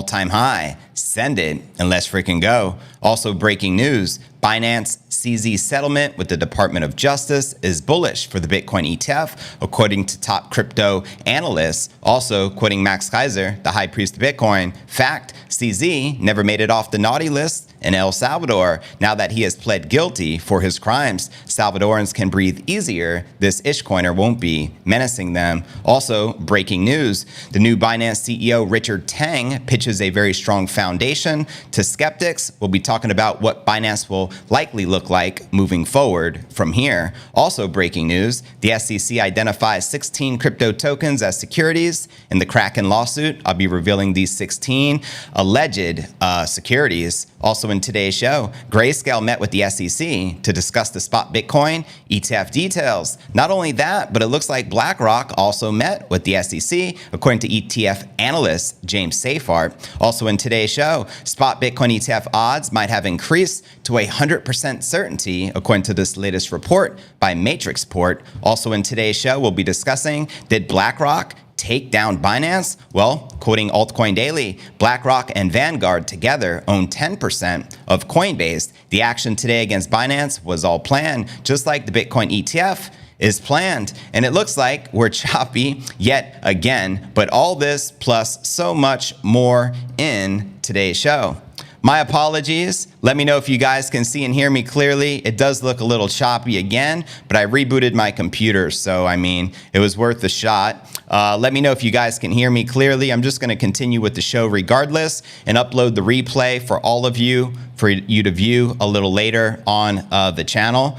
all-time high. Send it and let's freaking go. Also breaking news, Binance CZ settlement with the Department of Justice is bullish for the Bitcoin ETF, according to top crypto analysts. Also, quoting Max Kaiser, the high priest of Bitcoin, fact, CZ never made it off the naughty list in El Salvador. Now that he has pled guilty for his crimes, Salvadorans can breathe easier. This Ishcoiner won't be menacing them. Also, breaking news, the new Binance CEO Richard Tang pitches a very strong foundation to skeptics. We'll be talking about what Binance will likely look like moving forward from here. Also breaking news, the SEC identifies 16 crypto tokens as securities in the Kraken lawsuit. I'll be revealing these 16 alleged securities. Also in today's show, Grayscale met with the SEC to discuss the spot Bitcoin ETF details. Not only that, but it looks like BlackRock also met with the SEC, according to ETF analyst James Safart. Also in today's show, spot Bitcoin ETF odds might have increased to 100% certainty, according to this latest report by Matrixport. Also in today's show, we'll be discussing, did BlackRock take down Binance? Well, quoting Altcoin Daily, BlackRock and Vanguard together own 10% of Coinbase. The action today against Binance was all planned, just like the Bitcoin ETF is planned. And it looks like we're choppy yet again, but all this plus so much more in today's show. My apologies. Let me know if you guys can see and hear me clearly. It does look a little choppy again, but I rebooted my computer, so I mean, it was worth a shot. Let me know if you guys can hear me clearly. I'm just going to continue with the show regardless and upload the replay for all of you, for you to view a little later on the channel.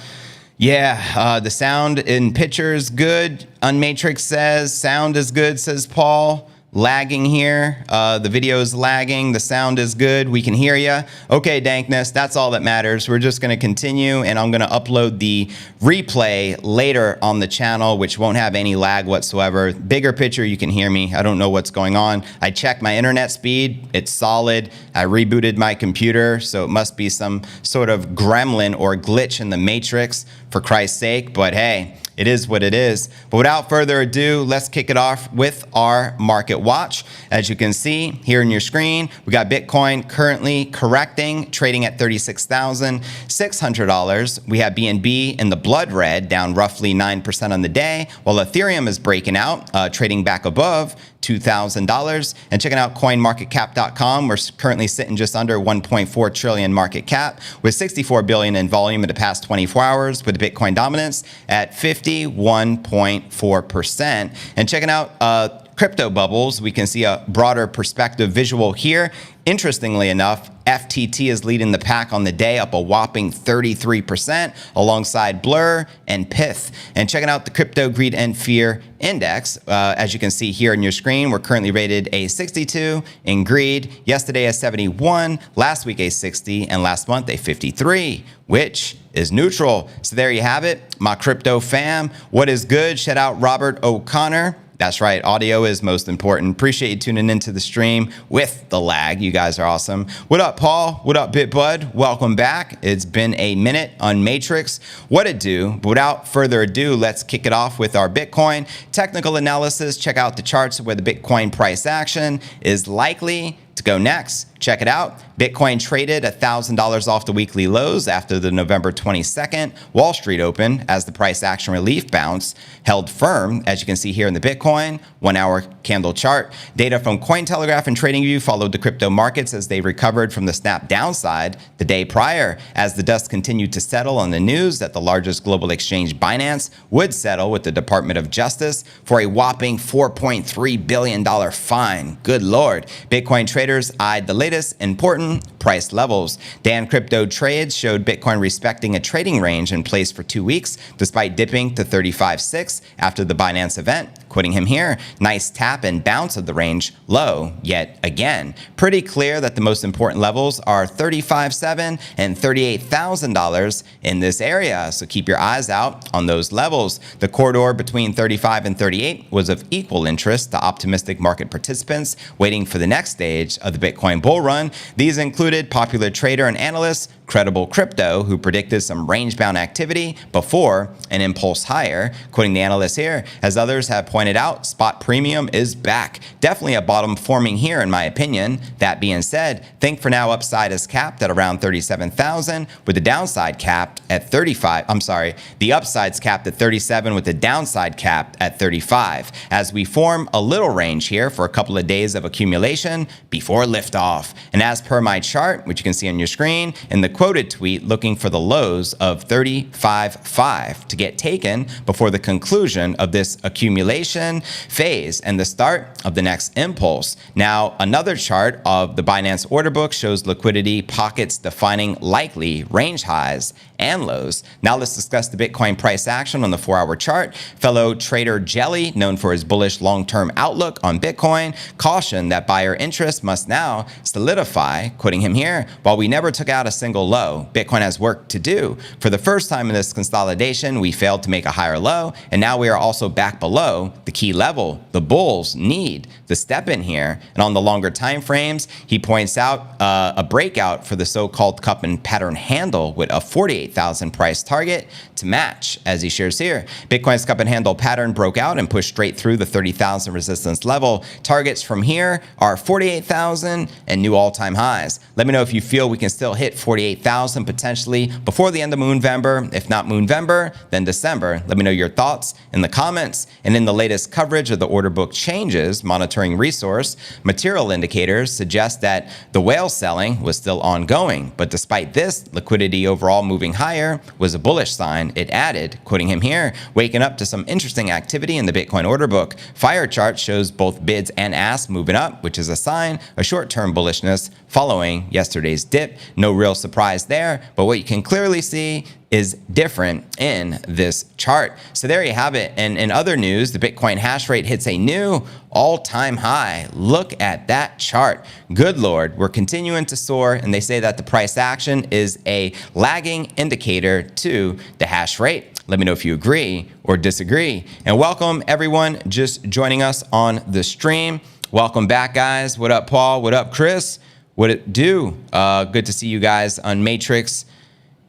Yeah, the sound in picture is good. Unmatrix says sound is good, says Paul. Lagging here. The video is lagging. The sound is good. We can hear you. Okay, Dankness, that's all that matters. We're just going to continue, and I'm going to upload the replay later on the channel, which won't have any lag whatsoever. Bigger picture, you can hear me. I don't know what's going on. I checked my internet speed. It's solid. I rebooted my computer, so it must be some sort of gremlin or glitch in the matrix, for Christ's sake. But hey, it is what it is. But without further ado, let's kick it off with our market watch. As you can see here in your screen, we got Bitcoin currently correcting, trading at $36,600. We have BNB in the blood red, down roughly 9% on the day, while Ethereum is breaking out, trading back above $2,000. And checking out coinmarketcap.com, we're currently sitting just under 1.4 trillion market cap with 64 billion in volume in the past 24 hours, with the Bitcoin dominance at 51.4%. And checking out crypto bubbles, we can see a broader perspective visual here. Interestingly enough, FTT is leading the pack on the day, up a whopping 33%, alongside Blur and Pith. And checking out the Crypto Greed and Fear Index, as you can see here on your screen, we're currently rated a 62 in greed, yesterday a 71, last week a 60, and last month a 53, which is neutral. So there you have it, my crypto fam. What is good? Shout out Robert O'Connor. That's right, audio is most important. Appreciate you tuning into the stream with the lag. You guys are awesome. What up, Paul? What up, BitBud? Welcome back. It's been a minute on Matrix. What it do? But without further ado, let's kick it off with our Bitcoin technical analysis. Check out the charts of where the Bitcoin price action is likely to go next. Check it out. Bitcoin traded $1,000 off the weekly lows after the November 22nd Wall Street open, as the price action relief bounce held firm, as you can see here in the Bitcoin 1-hour candle chart. Data from Cointelegraph and TradingView followed the crypto markets as they recovered from the snap downside the day prior, as the dust continued to settle on the news that the largest global exchange, Binance, would settle with the Department of Justice for a whopping $4.3 billion fine. Good Lord. Bitcoin traders eyed the latest important price levels. Dan Crypto Trades showed Bitcoin respecting a trading range in place for 2 weeks, despite dipping to 35.6 after the Binance event. Quoting him here, nice tap and bounce of the range low yet again. Pretty clear that the most important levels are $35,700 and $38,000 in this area, so keep your eyes out on those levels. The corridor between 35 and 38 was of equal interest to optimistic market participants waiting for the next stage of the Bitcoin bull bull run. These included popular trader and analyst Credible Crypto, who predicted some range-bound activity before an impulse higher. Quoting the analyst here, as others have pointed out, spot premium is back. Definitely a bottom forming here, in my opinion. That being said, think for now upside is capped at around 37,000, with the downside capped at 35. I'm sorry, the upside's capped at 37, with the downside capped at 35. As we form a little range here for a couple of days of accumulation before liftoff. And as per my chart, which you can see on your screen, in the quoted tweet, looking for the lows of 35.5 to get taken before the conclusion of this accumulation phase and the start of the next impulse. Now, another chart of the Binance order book shows liquidity pockets defining likely range highs and lows. Now let's discuss the Bitcoin price action on the 4-hour chart. Fellow trader Jelly, known for his bullish long-term outlook on Bitcoin, cautioned that buyer interest must now solidify, quoting him here, while we never took out a single low, Bitcoin has work to do. For the first time in this consolidation, we failed to make a higher low, and now we are also back below the key level. The bulls need the step in here. And on the longer time frames, he points out a breakout for the so-called cup and pattern handle with a 48,000 price target to match. As he shares here, Bitcoin's cup and handle pattern broke out and pushed straight through the 30,000 resistance level. Targets from here are 48,000 and new all-time highs. Let me know if you feel we can still hit 48,000 potentially before the end of Moonvember. If not Moonvember, then December. Let me know your thoughts in the comments. And in the latest coverage of the order book changes, monitoring resource, material indicators suggest that the whale selling was still ongoing. But despite this, liquidity overall moving higher was a bullish sign. It added, quoting him here, waking up to some interesting activity in the Bitcoin order book. Fire chart shows both bids and asks moving up, which is a sign of short-term bullishness following yesterday's dip. No real surprise there, but what you can clearly see is different in this chart. So there you have it. And in other news, the Bitcoin hash rate hits a new all-time high. Look at that chart. Good Lord, we're continuing to soar, and they say that the price action is a lagging indicator to the hash rate. Let me know if you agree or disagree. And welcome everyone just joining us on the stream. Welcome back, guys. What up, Paul? What up, Chris? What it do? Good to see you guys on Matrix.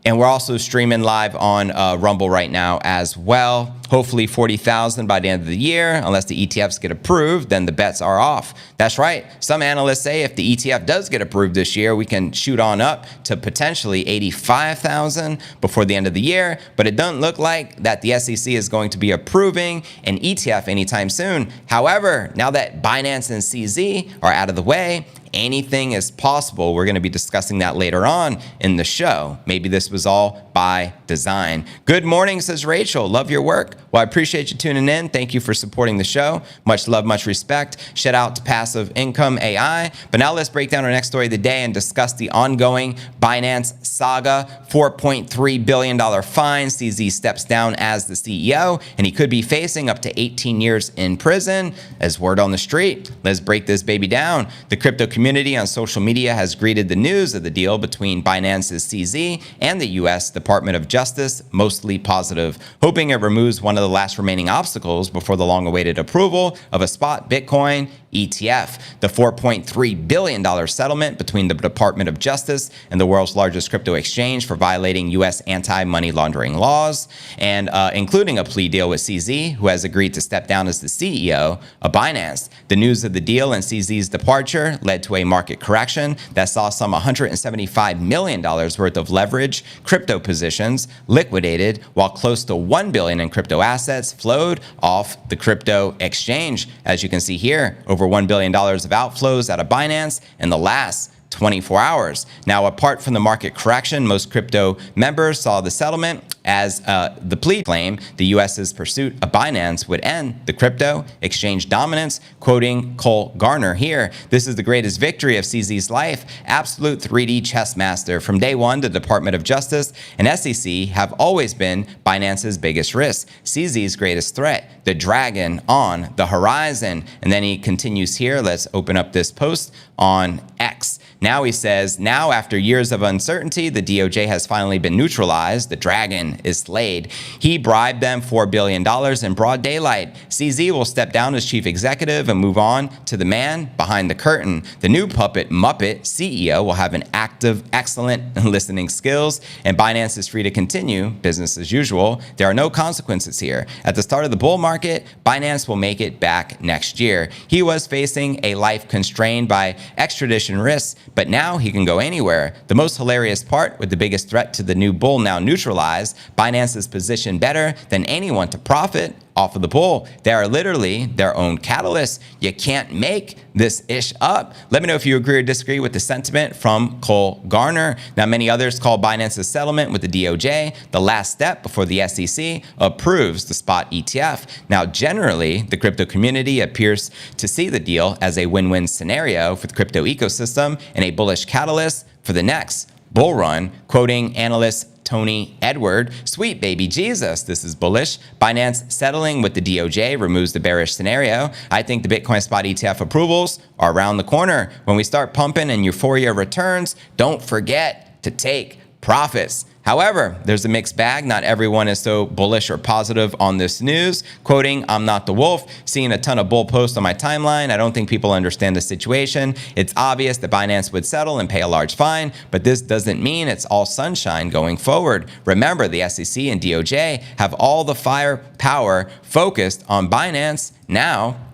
And we're also streaming live on Rumble right now as well. Hopefully 40,000 by the end of the year. Unless the ETFs get approved, then the bets are off. That's right. Some analysts say if the ETF does get approved this year, we can shoot on up to potentially 85,000 before the end of the year. But it doesn't look like that the SEC is going to be approving an ETF anytime soon. However, now that Binance and CZ are out of the way, anything is possible. We're going to be discussing that later on in the show. Maybe this was all by design. Good morning, says Rachel. Love your work. Well, I appreciate you tuning in. Thank you for supporting the show. Much love, much respect. Shout out to Passive Income AI. But now let's break down our next story of the day and discuss the ongoing Binance saga. $4.3 billion fine. CZ steps down as the CEO, and he could be facing up to 18 years in prison. As word on the street, let's break this baby down. The crypto community on social media has greeted the news of the deal between Binance's CZ and the U.S. Department of Justice mostly positive, hoping it removes one of the last remaining obstacles before the long-awaited approval of a spot Bitcoin ETF. The $4.3 billion settlement between the Department of Justice and the world's largest crypto exchange for violating U.S. anti-money laundering laws, and including a plea deal with CZ, who has agreed to step down as the CEO of Binance. The news of the deal and CZ's departure led to a market correction that saw some $175 million worth of leverage crypto positions liquidated, while close to $1 billion in crypto assets flowed off the crypto exchange. As you can see here, over $1 billion of outflows out of Binance in the last 24 hours. Now, apart from the market correction, most crypto members saw the settlement as the plea claim the U.S.'s pursuit of Binance would end the crypto exchange dominance. Quoting Cole Garner here, "This is the greatest victory of CZ's life. Absolute 3D chess master. From day one, the Department of Justice and SEC have always been Binance's biggest risk, CZ's greatest threat, the dragon on the horizon." And then he continues here. Let's open up this post on X. Now he says, now after years of uncertainty, the DOJ has finally been neutralized. The dragon is slayed. He bribed them $4 billion in broad daylight. CZ will step down as chief executive and move on to the man behind the curtain. The new puppet Muppet CEO will have an active, excellent listening skills, and Binance is free to continue business as usual. There are no consequences here. At the start of the bull market, Binance will make it back next year. He was facing a life constrained by extradition risks, but now he can go anywhere. The most hilarious part, with the biggest threat to the new bull now neutralized, Binance is positioned better than anyone to profit off of the bull. They are literally their own catalysts. You can't make this ish up. Let me know if you agree or disagree with the sentiment from Cole Garner. Now, many others call Binance's settlement with the DOJ the last step before the SEC approves the spot ETF. Now, generally, the crypto community appears to see the deal as a win-win scenario for the crypto ecosystem and a bullish catalyst for the next bull run. Quoting analyst Tony Edward, sweet baby Jesus, this is bullish. Binance settling with the DOJ removes the bearish scenario. I think the Bitcoin spot ETF approvals are around the corner. When we start pumping and euphoria returns, don't forget to take profits. However, there's a mixed bag. Not everyone is so bullish or positive on this news. Quoting, I'm not the wolf. Seeing a ton of bull posts on my timeline. I don't think people understand the situation. It's obvious that Binance would settle and pay a large fine, but this doesn't mean it's all sunshine going forward. Remember, the SEC and DOJ have all the firepower focused on Binance now.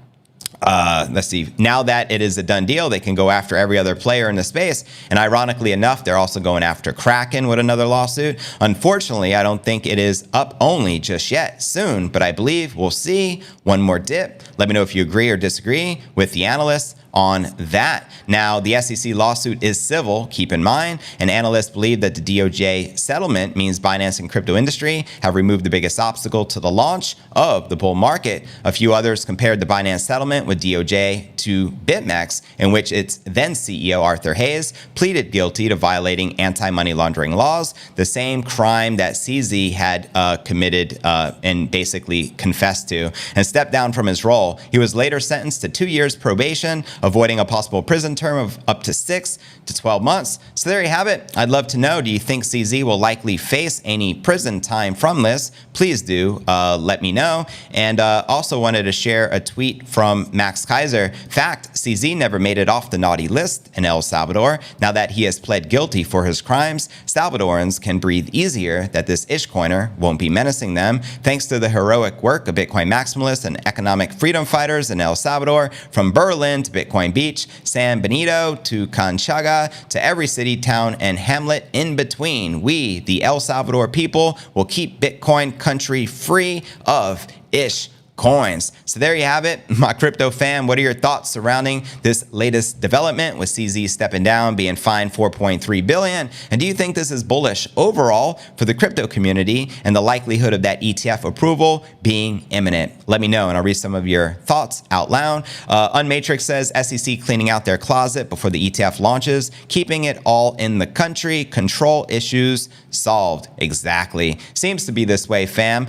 Let's see, now that it is a done deal, they can go after every other player in the space. And ironically enough, they're also going after Kraken with another lawsuit. Unfortunately, I don't think it is up only just yet, soon, but I believe we'll see one more dip. Let me know if you agree or disagree with the analysts on that. Now, the SEC lawsuit is civil, keep in mind, and analysts believe that the DOJ settlement means Binance and crypto industry have removed the biggest obstacle to the launch of the bull market. A few others compared the Binance settlement with DOJ to BitMEX, in which its then CEO Arthur Hayes pleaded guilty to violating anti-money laundering laws, the same crime that CZ had committed and basically confessed to, and stepped down from his role. He was later sentenced to 2 years probation, avoiding a possible prison term of up to 6 to 12 months. So there you have it. I'd love to know, do you think CZ will likely face any prison time from this? Please do let me know. And also wanted to share a tweet from Max Kaiser. Fact, CZ never made it off the naughty list in El Salvador. Now that he has pled guilty for his crimes, Salvadorans can breathe easier that this Ishcoiner won't be menacing them. Thanks to the heroic work of Bitcoin maximalists and economic freedom fighters in El Salvador, from Berlin to Bitcoin Beach, San Benito to Conchaga, to every city, town, and hamlet in between, we, the El Salvador people, will keep Bitcoin country free of ish coins. So there you have it, my crypto fam. What are your thoughts surrounding this latest development with CZ stepping down, being fined $4.3 billion? And do you think this is bullish overall for the crypto community and the likelihood of that ETF approval being imminent? Let me know and I'll read some of your thoughts out loud. Unmatrix says SEC cleaning out their closet before the ETF launches, keeping it all in the country, control issues solved. Exactly. Seems to be this way, fam.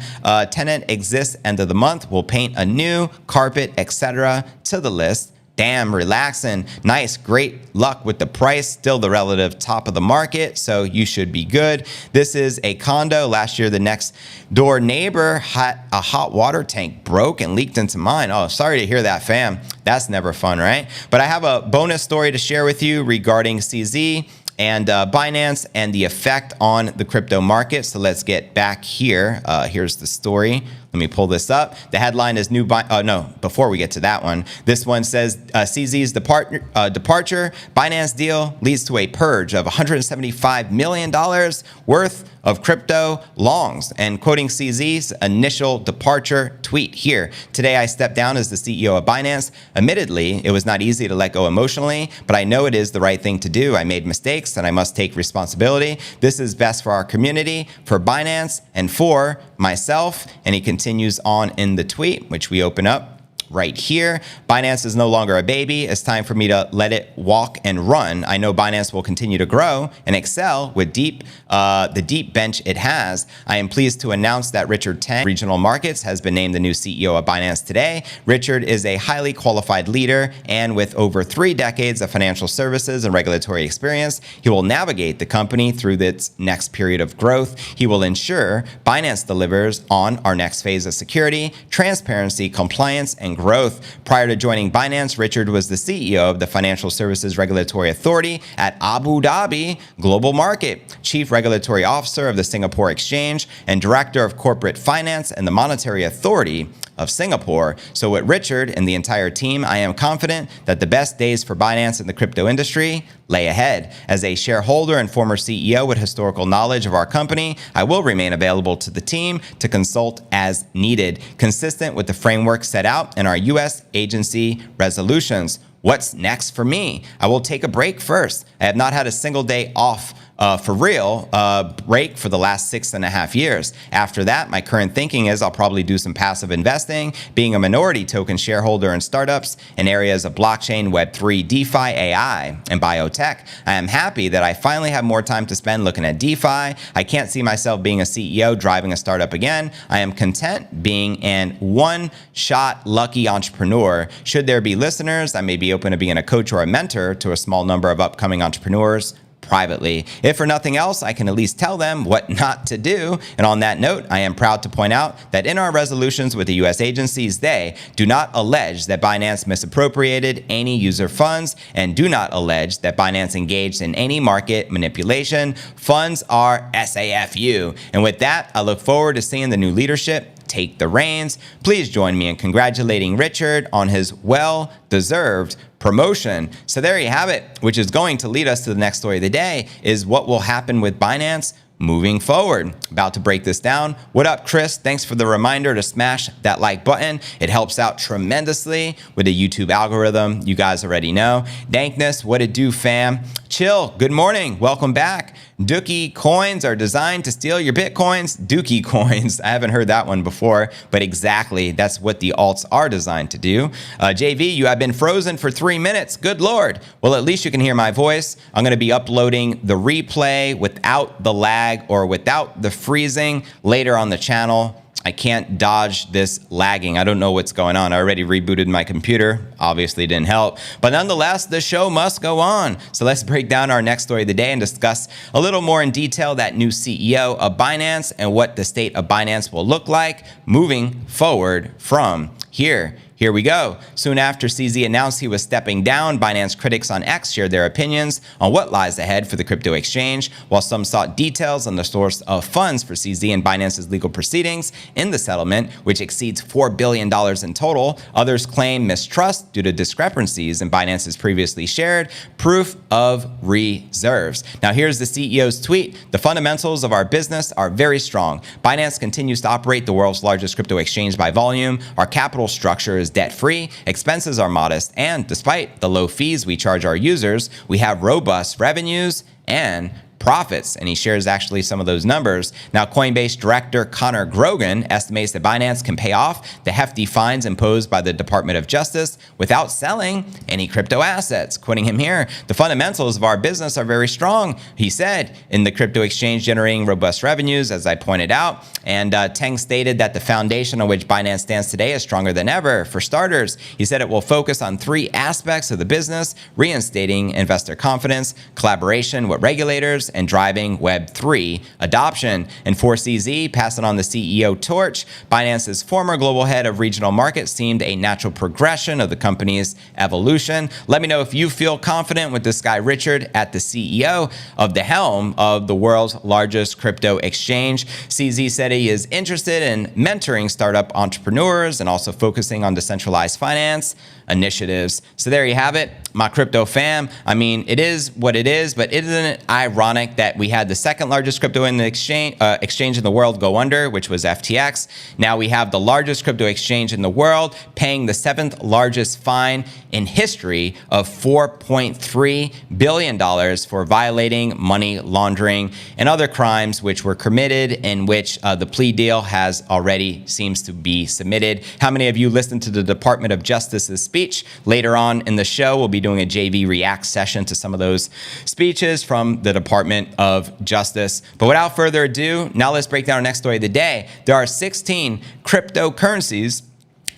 Tenant exists end of the month. We'll paint a new carpet, etc. to the list. Damn, relaxing. Nice, great luck with the price. Still the relative top of the market, so you should be good. This is a condo. Last year, the next door neighbor had a hot water tank broke and leaked into mine. Oh, sorry to hear that, fam. That's never fun, right? But I have a bonus story to share with you regarding CZ and Binance and the effect on the crypto market. So let's get back here. Here's the story. Let me pull this up. The headline is before we get to that one, this one says CZ's departure, Binance deal leads to a purge of $175 million worth of crypto longs. And quoting CZ's initial departure tweet here: today I stepped down as the CEO of Binance. Admittedly, it was not easy to let go emotionally, but I know it is the right thing to do. I made mistakes and I must take responsibility. This is best for our community, for Binance, and for myself. And he continues on in the tweet, which we open up right here. Binance is no longer a baby. It's time for me to let it walk and run. I know Binance will continue to grow and excel with the deep bench it has. I am pleased to announce that Richard Tang, Regional Markets, has been named the new CEO of Binance today. Richard is a highly qualified leader, and with over 3 decades of financial services and regulatory experience, he will navigate the company through its next period of growth. He will ensure Binance delivers on our next phase of security, transparency, compliance, and growth. Prior to joining Binance, Richard was the CEO of the Financial Services Regulatory Authority at Abu Dhabi Global Market, Chief Regulatory Officer of the Singapore Exchange, and Director of Corporate Finance and the Monetary Authority of Singapore. So with Richard and the entire team, I am confident that the best days for Binance in the crypto industry lay ahead. As a shareholder and former CEO with historical knowledge of our company, I will remain available to the team to consult as needed, consistent with the framework set out in our U.S. agency resolutions. What's next for me? I will take a break first. I have not had a single day off for real break for the last 6.5 years. After that, my current thinking is I'll probably do some passive investing, being a minority token shareholder in startups in areas of blockchain, Web3, DeFi, AI, and biotech. I am happy that I finally have more time to spend looking at DeFi. I can't see myself being a CEO driving a startup again. I am content being an one-shot lucky entrepreneur. Should there be listeners, I may be open to being a coach or a mentor to a small number of upcoming entrepreneurs privately. If for nothing else, I can at least tell them what not to do. And on that note, I am proud to point out that in our resolutions with the U.S. agencies, they do not allege that Binance misappropriated any user funds and do not allege that Binance engaged in any market manipulation. Funds are SAFU. And with that, I look forward to seeing the new leadership take the reins. Please join me in congratulating Richard on his well-deserved promotion. So there you have it, which is going to lead us to the next story of the day, is what will happen with Binance moving forward. About to break this down. What up, Chris? Thanks for the reminder to smash that like button. It helps out tremendously with the YouTube algorithm. You guys already know. Dankness, what it do, fam? Chill, good morning. Welcome back. Dookie coins are designed to steal your Bitcoins. Dookie coins. I haven't heard that one before, but exactly, that's what the alts are designed to do. JV, you have been frozen for 3 minutes. Good Lord. Well, at least you can hear my voice. I'm going to be uploading the replay without the lag or without the freezing later on the channel. I can't dodge this lagging. I don't know what's going on. I already rebooted my computer. Obviously didn't help. But nonetheless, the show must go on. So let's break down our next story of the day and discuss a little more in detail that new CEO of Binance and what the state of Binance will look like moving forward from here. Here we go. Soon after CZ announced he was stepping down, Binance critics on X shared their opinions on what lies ahead for the crypto exchange. While some sought details on the source of funds for CZ and Binance's legal proceedings in the settlement, which exceeds $4 billion in total, others claim mistrust due to discrepancies in Binance's previously shared proof of reserves. Now here's the CEO's tweet. The fundamentals of our business are very strong. Binance continues to operate the world's largest crypto exchange by volume. Our capital structure is debt-free, expenses are modest, and despite the low fees we charge our users, we have robust revenues and profits, and he shares actually some of those numbers. Now, Coinbase director Connor Grogan estimates that Binance can pay off the hefty fines imposed by the Department of Justice without selling any crypto assets. Quoting him here, the fundamentals of our business are very strong, he said, in the crypto exchange generating robust revenues, as I pointed out. And Teng stated that the foundation on which Binance stands today is stronger than ever. For starters, he said it will focus on 3 aspects of the business: reinstating investor confidence, collaboration with regulators, and driving Web3 adoption. And for CZ, passing on the CEO torch, Binance's former global head of regional markets seemed a natural progression of the company's evolution. Let me know if you feel confident with this guy, Richard, at the CEO of the helm of the world's largest crypto exchange. CZ said he is interested in mentoring startup entrepreneurs and also focusing on decentralized finance initiatives. So there you have it, my crypto fam. I mean, it is what it is, but isn't it ironic ironic that we had the second largest crypto in the exchange in the world go under, which was FTX. Now we have the largest crypto exchange in the world paying the 7th largest fine in history of $4.3 billion for violating money laundering and other crimes which were committed, in which the plea deal has already seems to be submitted. How many of you listened to the Department of Justice's speech? Later on in the show, we'll be doing a JV React session to some of those speeches from the Department of Justice. But without further ado, now let's break down our next story of the day. There are 16 cryptocurrencies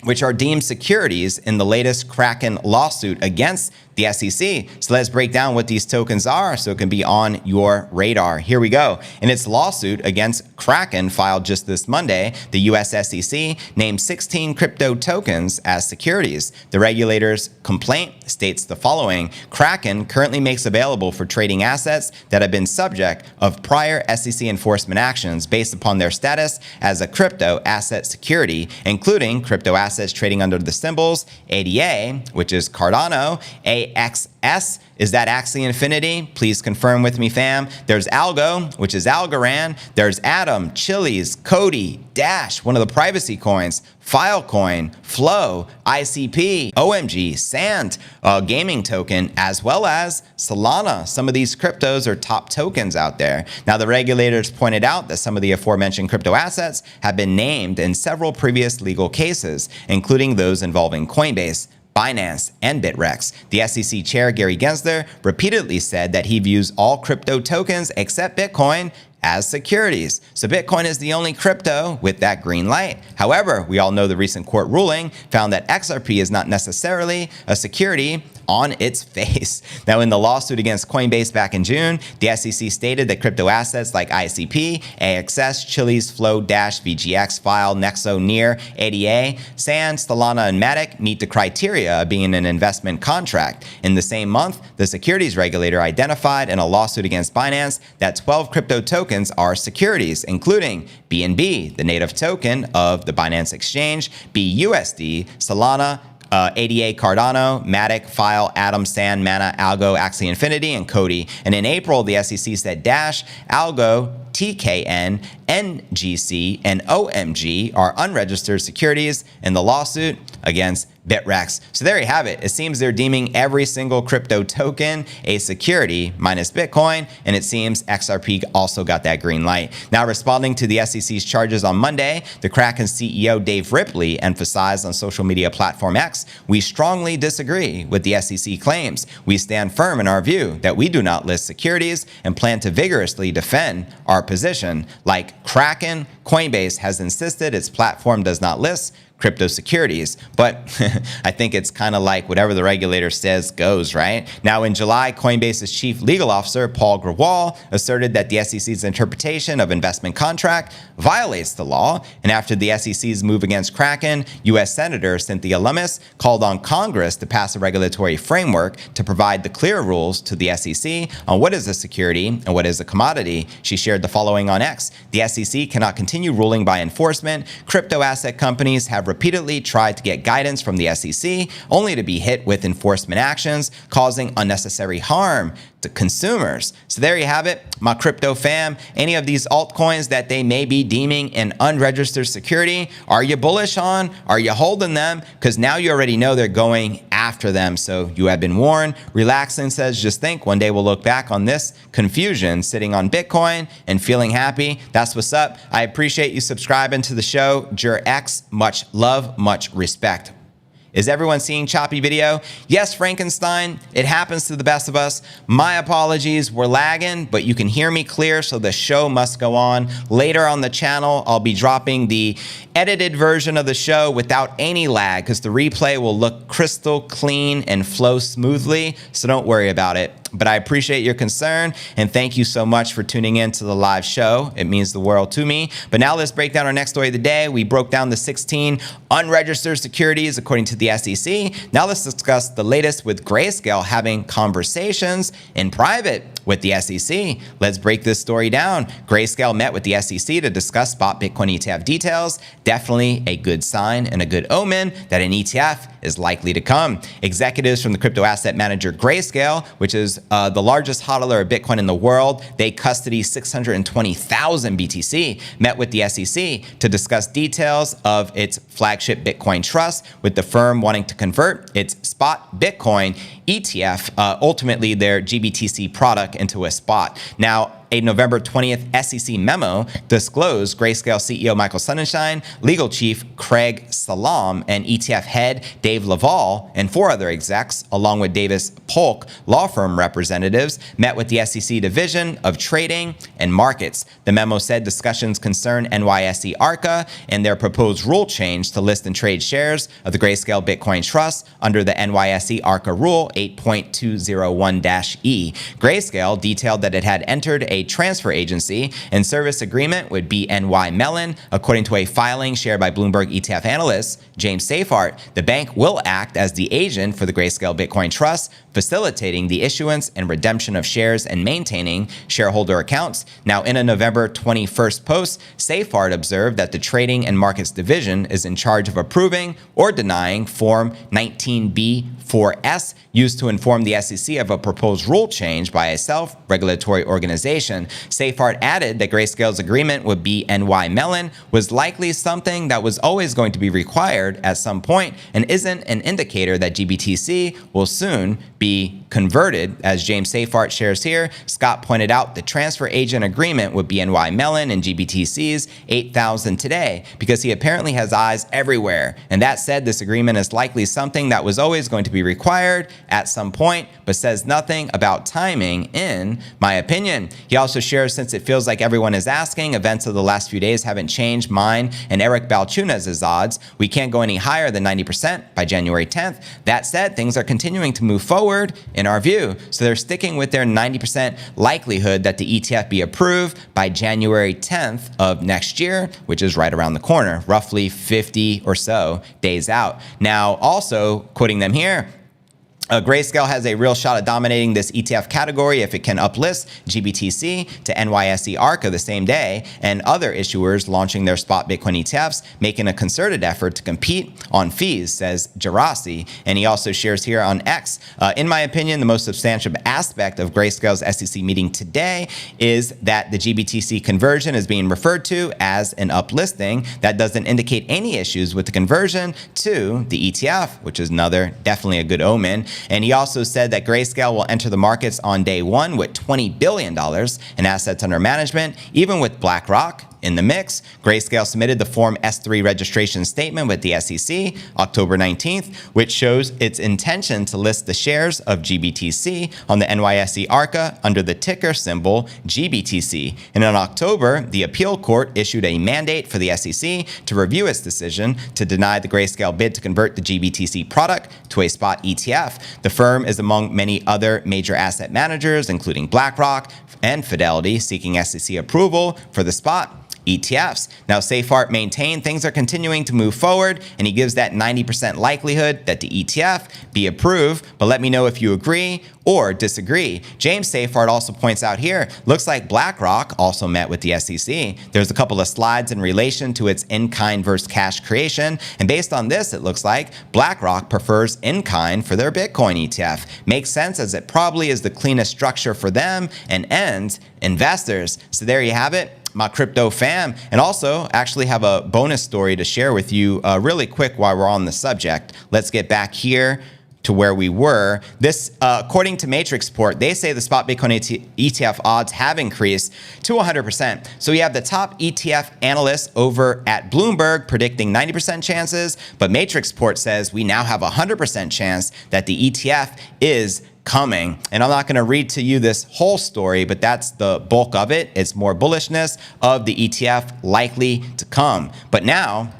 which are deemed securities in the latest Kraken lawsuit against the SEC. So let's break down what these tokens are so it can be on your radar. Here we go. In its lawsuit against Kraken filed just this Monday, the US SEC named 16 crypto tokens as securities. The regulator's complaint states the following: Kraken currently makes available for trading assets that have been subject of prior SEC enforcement actions based upon their status as a crypto asset security, including crypto assets trading under the symbols ADA, which is Cardano, AXS, is that Axie Infinity? Please confirm with me, fam. There's Algo, which is Algorand. There's Atom, Chiliz, Cody, Dash, one of the privacy coins, Filecoin, Flow, ICP, OMG, Sand, gaming token, as well as Solana. Some of these cryptos are top tokens out there. Now, the regulators pointed out that some of the aforementioned crypto assets have been named in several previous legal cases, including those involving Coinbase, Binance, and Bitrex. The SEC chair, Gary Gensler, repeatedly said that he views all crypto tokens except Bitcoin as securities. So Bitcoin is the only crypto with that green light. However, we all know the recent court ruling found that XRP is not necessarily a security on its face. Now, in the lawsuit against Coinbase back in June, the SEC stated that crypto assets like ICP, AXS, Chiliz, Flow, Dash, VGX, File, Nexo, Near, ADA, Sand, Solana, and Matic meet the criteria of being an investment contract. In the same month, the securities regulator identified in a lawsuit against Binance that 12 crypto tokens are securities, including BNB, the native token of the Binance exchange, BUSD, Solana, ADA, Cardano, Matic, File, Atom, Sand, Mana, Algo, Axie Infinity, and Cody. And in April, the SEC said Dash, Algo, TKN, NGC, and OMG are unregistered securities in the lawsuit against Bitrex. So there you have it. It seems they're deeming every single crypto token a security minus Bitcoin, and it seems XRP also got that green light. Now, responding to the SEC's charges on Monday, the Kraken CEO Dave Ripley emphasized on social media platform X, "We strongly disagree with the SEC claims. We stand firm in our view that we do not list securities and plan to vigorously defend our position. Like Kraken, Coinbase has insisted its platform does not list crypto securities." But I think it's kind of like whatever the regulator says goes, right? Now, in July, Coinbase's chief legal officer, Paul Grewal, asserted that the SEC's interpretation of investment contract violates the law. And after the SEC's move against Kraken, U.S. Senator Cynthia Lummis called on Congress to pass a regulatory framework to provide the clear rules to the SEC on what is a security and what is a commodity. She shared the following on X: "The SEC cannot continue ruling by enforcement. Crypto asset companies have repeatedly tried to get guidance from the SEC only to be hit with enforcement actions, causing unnecessary harm to consumers." So there you have it, my crypto fam. Any of these altcoins that they may be deeming an unregistered security, are you bullish on? Are you holding them? Because now you already know they're going after them. So you have been warned. Relaxing says, just think one day we'll look back on this confusion sitting on Bitcoin and feeling happy. That's what's up. I appreciate you subscribing to the show. JurX, much love, much respect. Is everyone seeing choppy video? Yes, Frankenstein, it happens to the best of us. My apologies, we're lagging, but you can hear me clear, so the show must go on. Later on the channel, I'll be dropping the edited version of the show without any lag, because the replay will look crystal clean and flow smoothly, so don't worry about it. But I appreciate your concern, and thank you so much for tuning in to the live show. It means the world to me. But now let's break down our next story of the day. We broke down the 16 unregistered securities according to the SEC. Now let's discuss the latest with Grayscale having conversations in private with the SEC. Let's break this story down. Grayscale met with the SEC to discuss spot Bitcoin ETF details. Definitely a good sign and a good omen that an ETF is likely to come. Executives from the crypto asset manager Grayscale, which is the largest hodler of Bitcoin in the world, they custody 620,000 BTC, met with the SEC to discuss details of its flagship Bitcoin trust, with the firm wanting to convert its spot Bitcoin ETF, ultimately their GBTC product, into a spot. Now, a November 20th SEC memo disclosed Grayscale CEO Michael Sonnenschein, legal chief Craig Salam, and ETF head Dave Laval, and 4 other execs, along with Davis Polk law firm representatives, met with the SEC Division of Trading and Markets. The memo said discussions concern NYSE ARCA and their proposed rule change to list and trade shares of the Grayscale Bitcoin Trust under the NYSE ARCA Rule 8.201-E. Grayscale detailed that it had entered a transfer agency and service agreement with BNY Mellon. According to a filing shared by Bloomberg ETF analyst James Seyffart, the bank will act as the agent for the Grayscale Bitcoin Trust, facilitating the issuance and redemption of shares and maintaining shareholder accounts. Now, in a November 21st post, Seyffart observed that the Trading and Markets Division is in charge of approving or denying Form 19B4S used to inform the SEC of a proposed rule change by a self-regulatory organization. Seyffart added that Grayscale's agreement with BNY Mellon was likely something that was always going to be required at some point and isn't an indicator that GBTC will soon be converted. As James Seyffart shares here, Scott pointed out the transfer agent agreement with BNY Mellon and GBTC's 8,000 today because he apparently has eyes everywhere. And that said, this agreement is likely something that was always going to be required at some point, but says nothing about timing, in my opinion. He also shares, since it feels like everyone is asking, events of the last few days haven't changed mine and Eric Balchunas's odds. We can't go any higher than 90% by January 10th. That said, things are continuing to move forward in our view. So they're sticking with their 90% likelihood that the ETF be approved by January 10th of next year, which is right around the corner, roughly 50 or so days out. Now, also quoting them here, Grayscale has a real shot at dominating this ETF category if it can uplist GBTC to NYSE ARCA the same day, and other issuers launching their spot Bitcoin ETFs making a concerted effort to compete on fees, says Gerasi. And he also shares here on X, in my opinion, the most substantial aspect of Grayscale's SEC meeting today is that the GBTC conversion is being referred to as an uplisting. That doesn't indicate any issues with the conversion to the ETF, which is definitely a good omen. And he also said that Grayscale will enter the markets on day one with $20 billion in assets under management, even with BlackRock in the mix. Grayscale submitted the Form S3 registration statement with the SEC October 19th, which shows its intention to list the shares of GBTC on the NYSE ARCA under the ticker symbol GBTC. And in October, the appeal court issued a mandate for the SEC to review its decision to deny the Grayscale bid to convert the GBTC product to a spot ETF. The firm is among many other major asset managers, including BlackRock and Fidelity, seeking SEC approval for the spot ETFs. Now, Seyffart maintained things are continuing to move forward, and he gives that 90% likelihood that the ETF be approved, but let me know if you agree or disagree. James Seyffart also points out here, looks like BlackRock also met with the SEC. There's a couple of slides in relation to its in-kind versus cash creation, and based on this, it looks like BlackRock prefers in-kind for their Bitcoin ETF. Makes sense, as it probably is the cleanest structure for them and ends investors. So there you have it, my crypto fam. And also actually have a bonus story to share with you really quick while we're on the subject. Let's get back here to where we were. This, according to Matrix Report, they say the spot Bitcoin ETF odds have increased to 100%. So we have the top ETF analysts over at Bloomberg predicting 90% chances, but Matrix Report says we now have a 100% chance that the ETF is coming. And I'm not going to read to you this whole story, but that's the bulk of it. It's more bullishness of the ETF likely to come. But now,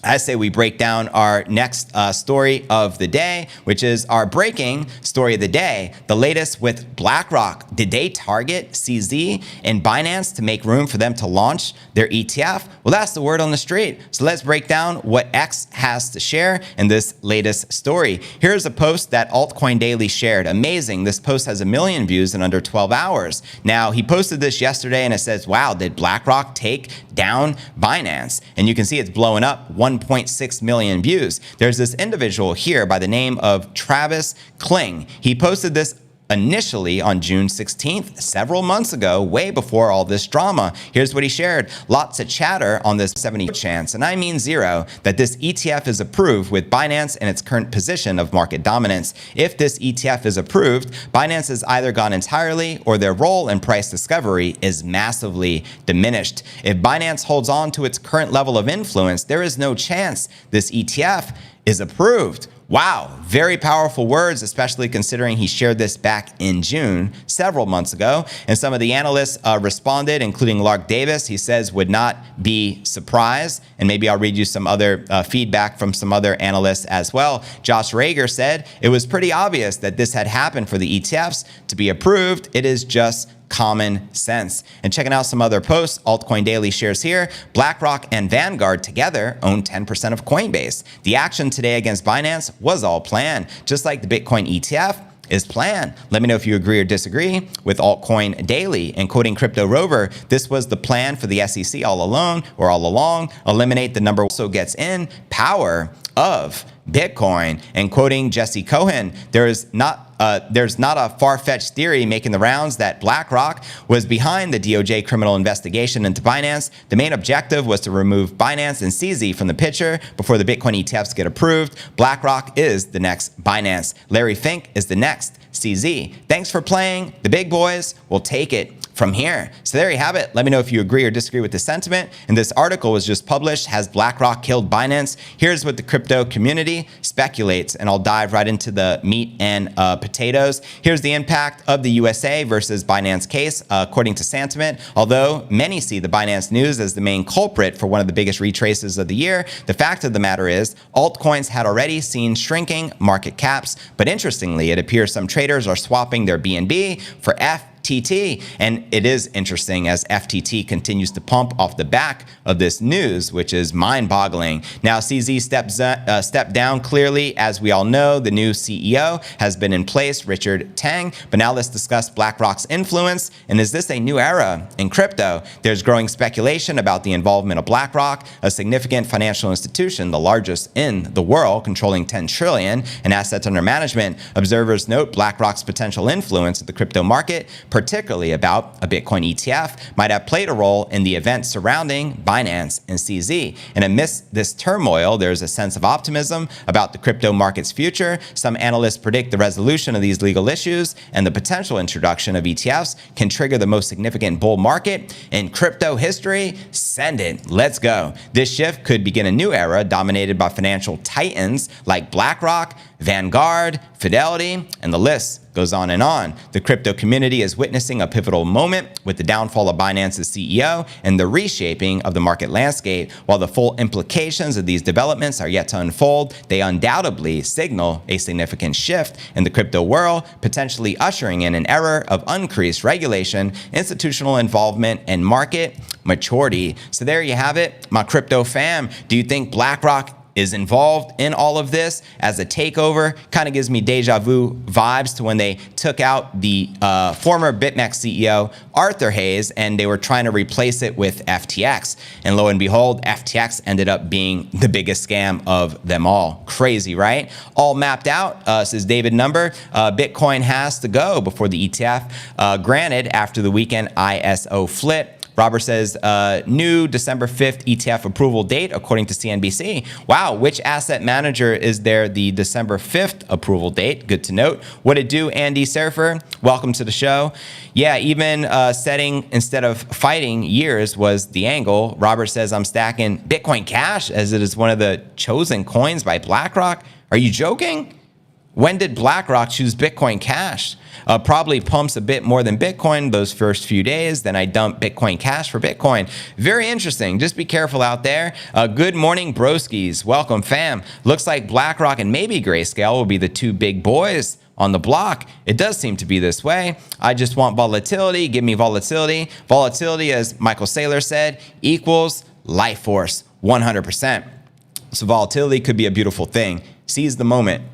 I say we break down our next story of the day, which is our breaking story of the day. The latest with BlackRock. Did they target CZ and Binance to make room for them to launch their ETF? Well, that's the word on the street. So let's break down what X has to share in this latest story. Here's a post that Altcoin Daily shared. Amazing. This post has 1 million views in under 12 hours. Now, he posted this yesterday and it says, wow, did BlackRock take down Binance? And you can see it's blowing up 1.6 million views. There's this individual here by the name of Travis Kling. He posted this initially on June 16th, several months ago, way before all this drama. Here's what he shared. Lots of chatter on this 70 chance, and I mean zero, that this ETF is approved with Binance in its current position of market dominance. If this ETF is approved, Binance is either gone entirely or their role in price discovery is massively diminished. If Binance holds on to its current level of influence, there is no chance this ETF is approved. Wow, very powerful words, especially considering he shared this back in June, several months ago. And some of the analysts responded, including Lark Davis. He says would not be surprised. And maybe I'll read you some other feedback from some other analysts as well. Josh Rager said it was pretty obvious that this had happened for the ETFs to be approved. It is just common sense. And checking out some other posts, Altcoin Daily shares here, BlackRock and Vanguard together own 10% of Coinbase. The action today against Binance was all planned, just like the Bitcoin ETF is planned. Let me know if you agree or disagree with Altcoin Daily. And quoting Crypto Rover, this was the plan for the SEC all along. Eliminate the number also gets in power of Bitcoin. And quoting Jesse Cohen, there's not a far-fetched theory making the rounds that BlackRock was behind the DOJ criminal investigation into Binance. The main objective was to remove Binance and CZ from the picture before the Bitcoin ETFs get approved. BlackRock is the next Binance. Larry Fink is the next CZ. Thanks for playing. The big boys will take it from here. So there you have it. Let me know if you agree or disagree with the sentiment. And this article was just published. Has BlackRock killed Binance? Here's what the crypto community speculates, and I'll dive right into the meat and potatoes. Here's the impact of the USA versus Binance case, according to sentiment. Although many see the Binance news as the main culprit for one of the biggest retraces of the year, the fact of the matter is altcoins had already seen shrinking market caps. But interestingly, it appears some traders are swapping their BNB for FTT. And it is interesting as FTT continues to pump off the back of this news, which is mind-boggling. Now, CZ stepped down clearly. As we all know, the new CEO has been in place, Richard Tang. But now let's discuss BlackRock's influence. And is this a new era in crypto? There's growing speculation about the involvement of BlackRock, a significant financial institution, the largest in the world, controlling 10 trillion in assets under management. Observers note BlackRock's potential influence in the crypto market, particularly about a Bitcoin ETF, might have played a role in the events surrounding Binance and CZ. And amidst this turmoil, there's a sense of optimism about the crypto market's future. Some analysts predict the resolution of these legal issues and the potential introduction of ETFs can trigger the most significant bull market in crypto history. Send it. Let's go. This shift could begin a new era dominated by financial titans like BlackRock, Vanguard, Fidelity, and the list goes on and on. The crypto community is witnessing a pivotal moment with the downfall of Binance's CEO and the reshaping of the market landscape. While the full implications of these developments are yet to unfold, they undoubtedly signal a significant shift in the crypto world, potentially ushering in an era of increased regulation, institutional involvement, and market maturity. So there you have it, my crypto fam. Do you think BlackRock is involved in all of this as a takeover? Kind of gives me deja vu vibes to when they took out the former BitMEX CEO, Arthur Hayes, and they were trying to replace it with FTX. And lo and behold, FTX ended up being the biggest scam of them all. Crazy, right? All mapped out, says David Number. Bitcoin has to go before the ETF. Granted, after the weekend ISO flip, Robert says, new December 5th ETF approval date, according to CNBC. Wow, which asset manager is there the December 5th approval date? Good to note. What it do, Andy Surfer? Welcome to the show. Yeah, even setting instead of fighting years was the angle. Robert says, I'm stacking Bitcoin Cash as it is one of the chosen coins by BlackRock. Are you joking? When did BlackRock choose Bitcoin Cash? Probably pumps a bit more than Bitcoin those first few days. Then I dump Bitcoin Cash for Bitcoin. Very interesting. Just be careful out there. Good morning, broskies. Welcome, fam. Looks like BlackRock and maybe Grayscale will be the two big boys on the block. It does seem to be this way. I just want volatility. Give me volatility. Volatility, as Michael Saylor said, equals life force, 100%. So volatility could be a beautiful thing. Seize the moment.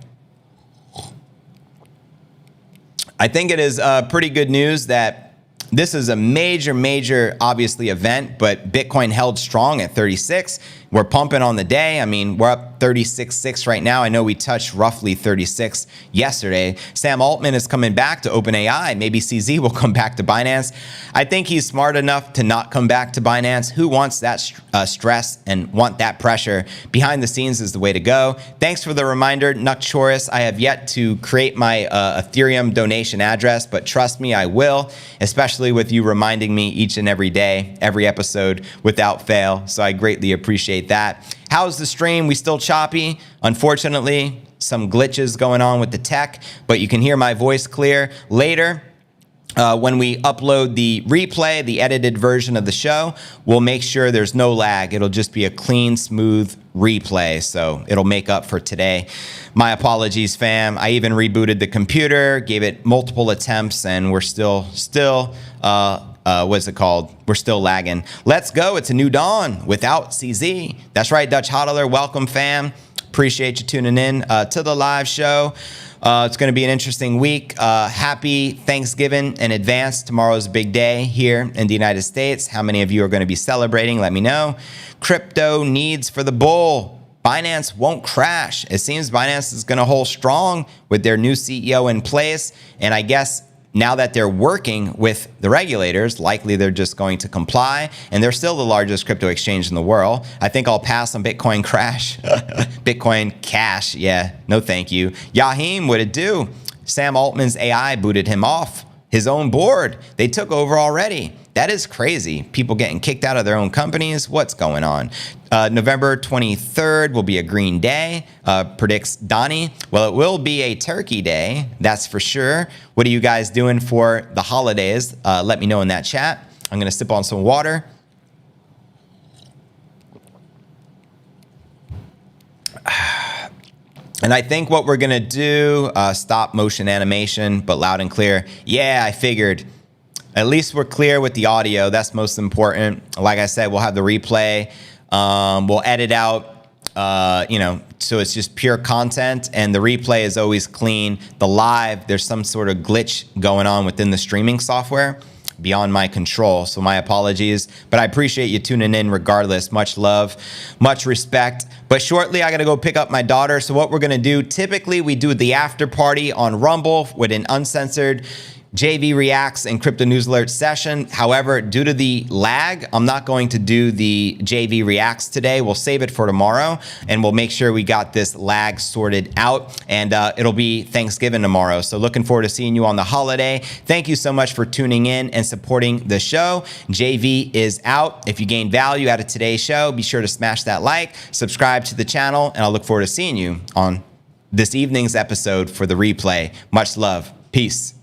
I think it is pretty good news that this is a major, obviously, event, but Bitcoin held strong at 36. We're pumping on the day. I mean, we're up 36.6 right now. I know we touched roughly 36 yesterday. Sam Altman is coming back to OpenAI. Maybe CZ will come back to Binance. I think he's smart enough to not come back to Binance. Who wants that stress and want that pressure? Behind the scenes is the way to go. Thanks for the reminder, Nukchorus. I have yet to create my Ethereum donation address, but trust me, I will, especially with you reminding me each and every day, every episode without fail. So I greatly appreciate that. How's the stream? We still choppy. Unfortunately, some glitches going on with the tech, but you can hear my voice clear later. When we upload the replay, the edited version of the show, we'll make sure there's no lag. It'll just be a clean, smooth replay. So it'll make up for today. My apologies, fam. I even rebooted the computer, gave it multiple attempts, and we're still what's it called? We're still lagging. Let's go. It's a new dawn without CZ. That's right, Dutch Hodler. Welcome, fam. Appreciate you tuning in to the live show. It's going to be an interesting week. Happy Thanksgiving in advance. Tomorrow's a big day here in the United States. How many of you are going to be celebrating? Let me know. Crypto needs for the bull. Binance won't crash. It seems Binance is going to hold strong with their new CEO in place. And I guess now that they're working with the regulators, likely they're just going to comply. And they're still the largest crypto exchange in the world. I think I'll pass on Bitcoin Crash. Bitcoin Cash. Yeah, no thank you. Yahim, what'd it do? Sam Altman's AI booted him off his own board. They took over already. That is crazy. People getting kicked out of their own companies. What's going on? November 23rd will be a green day, predicts Donnie. Well, it will be a turkey day, that's for sure. What are you guys doing for the holidays? Let me know in that chat. I'm going to sip on some water. And I think what we're going to do, stop motion animation, but loud and clear. Yeah, I figured. At least we're clear with the audio. That's most important. Like I said, we'll have the replay. We'll edit out, so it's just pure content. And the replay is always clean. The live, there's some sort of glitch going on within the streaming software beyond my control. So my apologies. But I appreciate you tuning in regardless. Much love, much respect. But shortly, I got to go pick up my daughter. So what we're going to do, typically we do the after party on Rumble with an uncensored JV Reacts and Crypto News Alert session. However, due to the lag, I'm not going to do the JV Reacts today. We'll save it for tomorrow, and we'll make sure we got this lag sorted out, and it'll be Thanksgiving tomorrow. So looking forward to seeing you on the holiday. Thank you so much for tuning in and supporting the show. JV is out. If you gain value out of today's show, be sure to smash that like, subscribe to the channel, and I'll look forward to seeing you on this evening's episode for the replay. Much love. Peace.